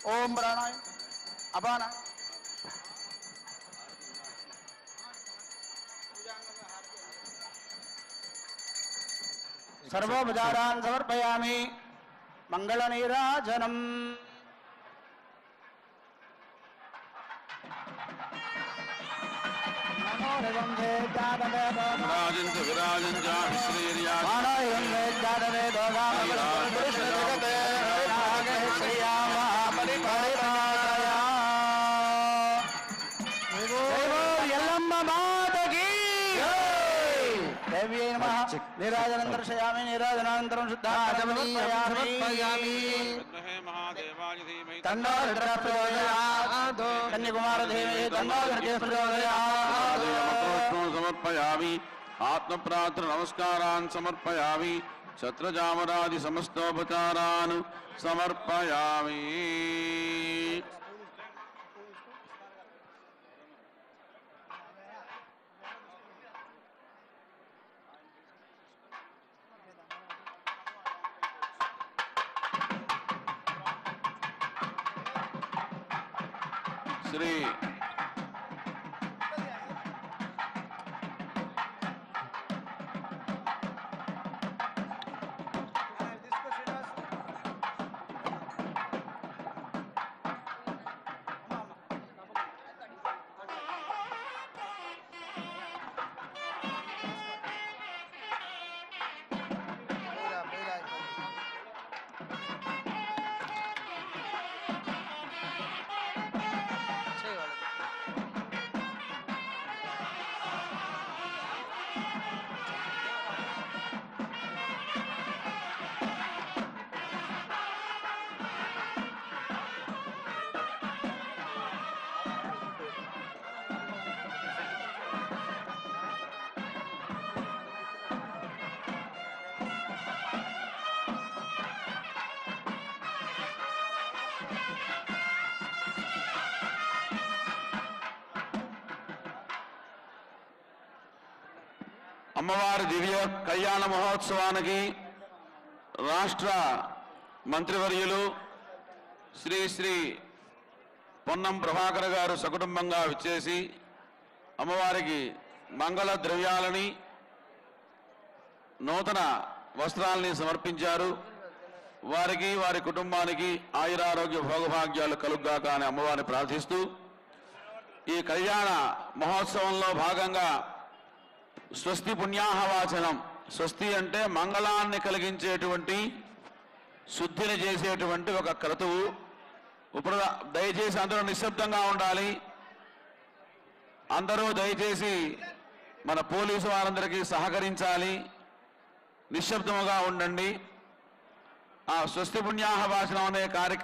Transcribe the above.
ओम प्राणाय अपान सर्वोपचारान् समर्पयामि। मंगलनीराजनम् विराजन्त विराजन्त श्रीर्याज निराजनं दर्शयामि निराजनानन्तरं शुद्धाचमनीयामि तन्नो रुद्रः प्रचोदयात् कन्याकुमार देवी तन्नो दुर्गे प्रचोदयात् समर्पयामि आत्मप्रात्र नमस्कारान् समर्पयामि छत्रजामरादि समस्तोपचारान् समर्पयामि। श्री అమ్మవారి దివ్య కళ్యాణ మహోత్సవానికి రాష్ట్ర మంత్రివర్యులు శ్రీ శ్రీ పొన్నం ప్రభాకర్ గారు సకుటుంబంగా విచ్చేసి అమ్మవారికి మంగళ ద్రవ్యాలని నూతన వస్త్రాలని సమర్పించారు. వారికి వారి కుటుంబానికి ఆయురారోగ్య భోగభాగ్యాలు కలుగ్గాక అని అమ్మవారిని ప్రార్థిస్తూ ఈ కళ్యాణ మహోత్సవంలో భాగంగా స్వస్తి పుణ్యాహవాచనం. స్వస్తి అంటే మంగళాన్ని కలిగించేటువంటి శుద్ధిని చేసేటువంటి ఒక క్రతువు. ఇప్పుడు దయచేసి అందరూ నిశ్శబ్దంగా ఉండాలి. అందరూ దయచేసి మన పోలీసు వారందరికీ సహకరించాలి. నిశ్శబ్దముగా ఉండండి. ఆ స్వస్తి పుణ్యాహవాచనం అనే కార్యక్రమం